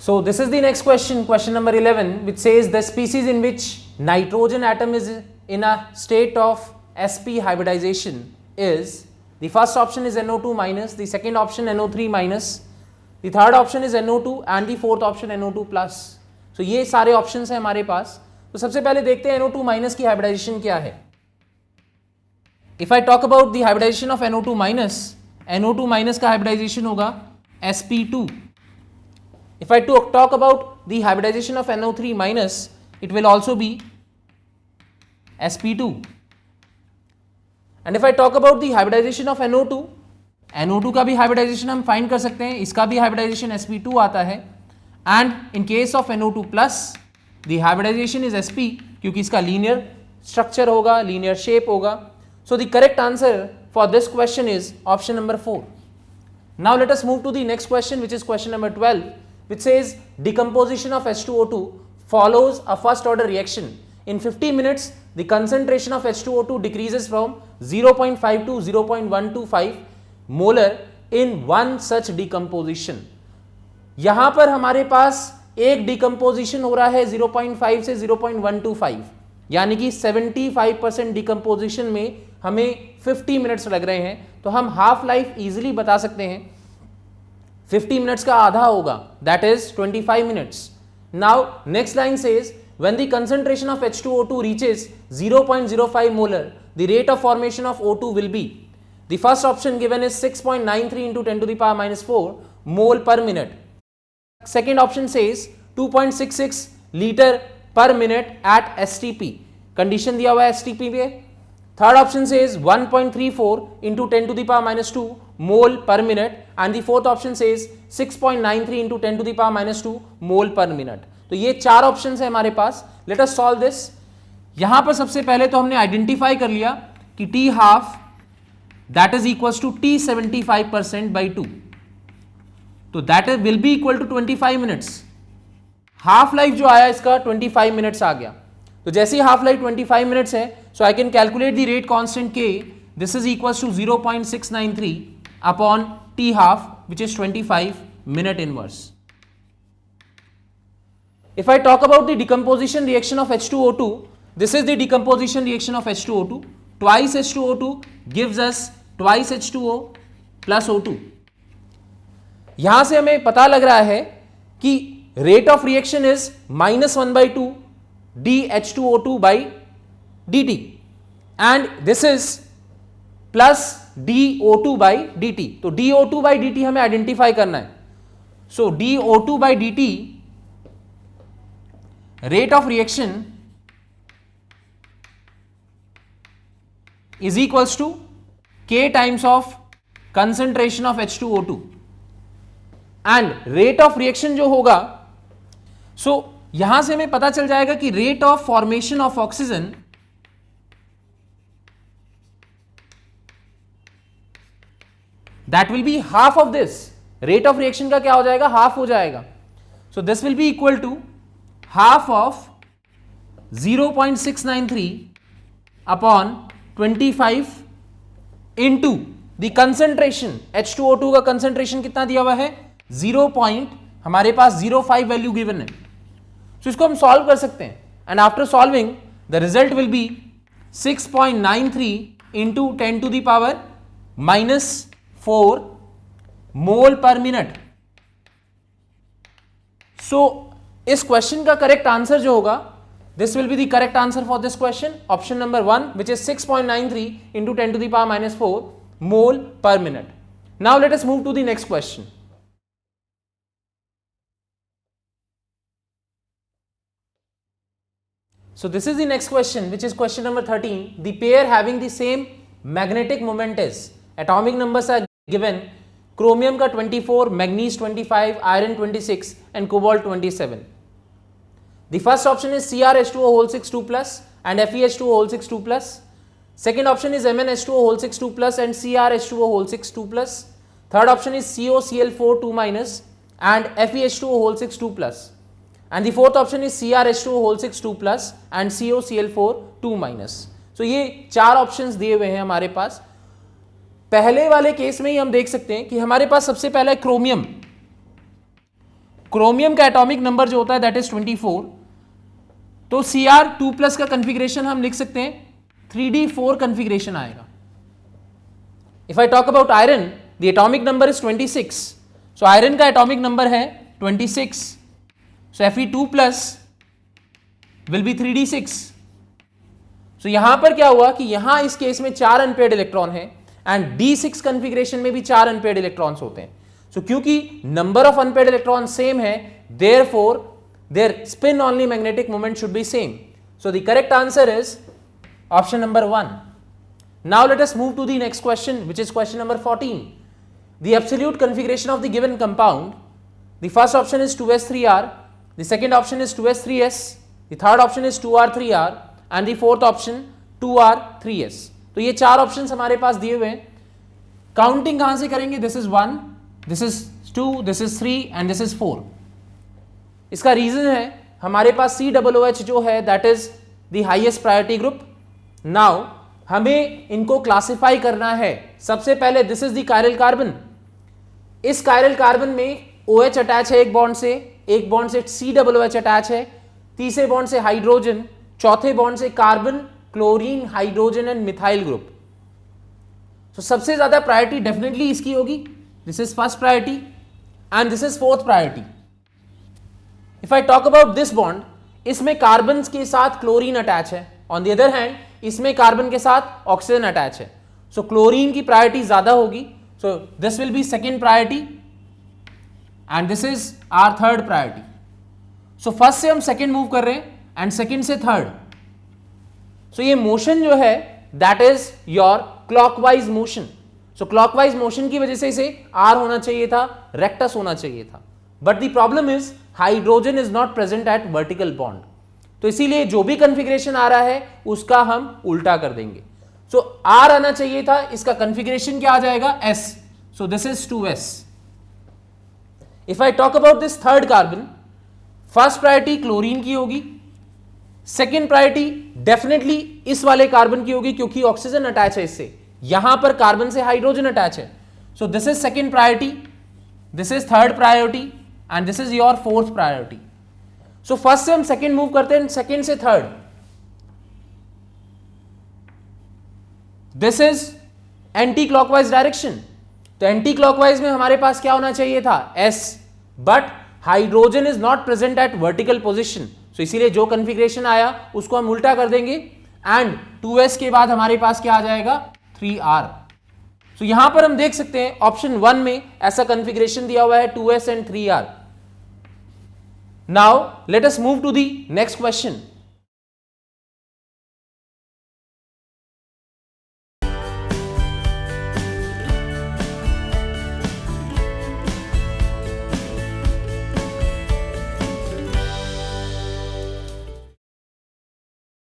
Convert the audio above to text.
So this is the next question, question number 11, which says the species in which nitrogen atom is in a state of sp hybridization is, the first option is NO2 minus, the second option NO3 minus, the third option is NO2 and the fourth option NO2 plus. So ये सारे options हैं हमारे पास. तो सबसे पहले देखते हैं NO2 minus की hybridization क्या है. If I talk about the hybridization of NO2 minus का hybridization होगा sp2. If I talk about the hybridization of NO3 minus, it will also be sp2. And if I talk about the hybridization of NO2 का भी hybridization हम find कर सकते हैं, इसका भी hybridization sp2 आता है. And in case of NO2 plus, the hybridization is sp क्योंकि इसका linear structure होगा, linear shape होगा. So the correct answer for this question is option number 4. Now let us move to the next question, which is question number 12, which says decomposition of H2O2 follows a first order reaction. In 50 minutes, the concentration of H2O2 decreases from 0.5 to 0.125 molar in one such decomposition. यहाँ पर हमारे पास एक decomposition हो रहा है 0.5 से 0.125, यानी कि 75% decomposition में हमें 50 मिनट्स लग रहे हैं. तो हम हाफ लाइफ इजीली बता सकते हैं 50 मिनट्स का आधा होगा, that is 25 minutes. Now next line says when the concentration of H2O2 reaches 0.05 molar the rate of formation of O2 will be, the first option given is 6.93 into 10 to the power -4 mole per minute. Second option says 2.66 litre per minute at STP, condition दिया हुआ है STP पे. Third option says 1.34 into 10 to the power -2 mole per minute and the fourth option says 6.93 into 10 to the power -2 mole per minute. तो ये चार options है हमारे पास. Let us solve this. यहां पर सबसे पहले तो हमने आइडेंटिफाई कर लिया कि T half that is equals to T 75% by 2, तो that will be equal to 25 minutes. Half life जो आया इसका 25 मिनट्स आ गया. तो जैसे ही हाफ लाइफ 25 मिनट्स है, so I can calculate the rate constant K. This is equals to 0.693 upon T half which is 25 minute inverse. If I talk about the decomposition reaction of H2O2, this is the decomposition reaction of H2O2. Twice H2O2 gives us twice H2O plus O2. यहां से हमें पता लग रहा है कि rate of reaction is -1/2 dH2O2 by dt and this is plus dO2 by dt. तो dO2 by dt हमें आइडेंटिफाई करना है. So dO2 by dt rate of reaction is equals to K times of concentration of H2O2 and rate of reaction जो होगा, so यहां से हमें पता चल जाएगा कि rate of formation of oxygen that will be half of this. rate of reaction का क्या हो जाएगा, हाफ हो जाएगा. so this will be equal to half of 0.693 upon 25 into the concentration. H2O2 का concentration कितना दिया हुआ है, 0. हमारे पास 0.5 वैल्यू गिवन है. so इसको हम सॉल्व कर सकते हैं and after solving the result will be 6.93 into 10 to the power -4 mole per minute. so इस क्वेश्चन का करेक्ट आंसर जो होगा, this will be the correct answer for this question, option number 1 which is 6.93 into 10 to the power -4 mole per minute. Now let us move to the next question. So this is the next question, which is question number 13. The pair having the same magnetic moment is, atomic numbers are given, chromium का 24, manganese 25, iron 26 and cobalt 27. The first option is CrH2O whole 6 2 plus and FeH2O whole 6 2 plus. Second option is MnH2O whole 6 2 plus and CrH2O whole 6 2 plus. Third option is COCl4 2 minus and FeH2O whole 6 2 plus. And the fourth option is CrH2O whole 6 2 plus and COCl4 2 minus. So ये चार options दिए हुए हैं हमारे पास. पहले वाले case में ही हम देख सकते हैं कि हमारे पास सबसे पहला है क्रोमियम. क्रोमियम का एटॉमिक नंबर जो होता है दैट इज 24, तो Cr2+ का कॉन्फ़िगरेशन हम लिख सकते हैं 3d4 कॉन्फ़िगरेशन आएगा. If I talk about iron, the atomic number is 26, so iron का एटॉमिक नंबर है 26, सो Fe2+ विल बी 3d6. सो यहां पर क्या हुआ कि यहां इस केस में 4 अनपेयर्ड इलेक्ट्रॉन है एंड d6 कॉन्फ़िगरेशन में भी 4 अनपेयर्ड इलेक्ट्रॉन्स होते हैं. सो क्योंकि number of unpaired electron same है, therefore their spin only magnetic moment should be same. So the correct answer is option number 1. Now let us move to the next question, which is question number 14. The absolute configuration of the given compound. The first option is 2s3r, the second option is 2s3s, the third option is 2r3r and the fourth option 2r3s. तो ये 4 options हमारे पास दिए हुए हैं. Counting कहां से करेंगे? This is 1, this is 2, this is 3 and this is 4. इसका रीजन है हमारे पास COOH जो है that is the highest priority group. Now हमें इनको क्लासिफाई करना है. सबसे पहले this is the chiral carbon. इस कायरल कार्बन में OH अटैच है एक बॉन्ड से, एक बॉन्ड से COOH अटैच है, तीसरे बॉन्ड से हाइड्रोजन, चौथे बॉन्ड से carbon, chlorine, hydrogen and methyl group. तो सबसे ज्यादा प्रायोरिटी डेफिनेटली इसकी होगी. This is first priority and this is fourth priority. If I talk about this bond, इसमें कार्बन के साथ क्लोरीन अटैच है. ऑन द अदर हैंड इसमें कार्बन के साथ ऑक्सीजन अटैच है. सो क्लोरीन की प्रायोरिटी ज्यादा होगी. So this will be second priority and this is our third priority. So first से हम सेकेंड मूव कर रहे हैं एंड सेकेंड से थर्ड. सो ये मोशन जो है that is your clockwise motion. So clockwise motion की वजह से इसे आर होना चाहिए था, रेक्टस होना चाहिए था. But the problem is hydrogen is not present at vertical bond. तो इसीलिए जो भी कॉन्फ़िगरेशन आ रहा है उसका हम उल्टा कर देंगे. सो आर आना चाहिए था, इसका कॉन्फ़िगरेशन क्या आ जाएगा? S. So this is 2s. If I talk about this third carbon, first priority chlorine की होगी, सेकेंड प्रायोरिटी डेफिनेटली इस वाले कार्बन की होगी क्योंकि ऑक्सीजन अटैच है इससे, यहां पर कार्बन से हाइड्रोजन अटैच है. So this is second priority, this is third priority and this is your fourth priority. So first से हम सेकेंड मूव करते हैं, सेकेंड से third. This is anti clockwise direction. तो एंटी क्लॉकवाइज में हमारे पास क्या होना चाहिए था? S. But hydrogen is not present at vertical position. So इसीलिए जो कॉन्फ़िगरेशन आया उसको हम उल्टा कर देंगे एंड 2s के बाद हमारे पास क्या आ जाएगा? 3r. सो यहां पर हम देख सकते हैं ऑप्शन 1 में ऐसा कॉन्फ़िगरेशन दिया हुआ है 2s and 3r. Now let us move to the next question.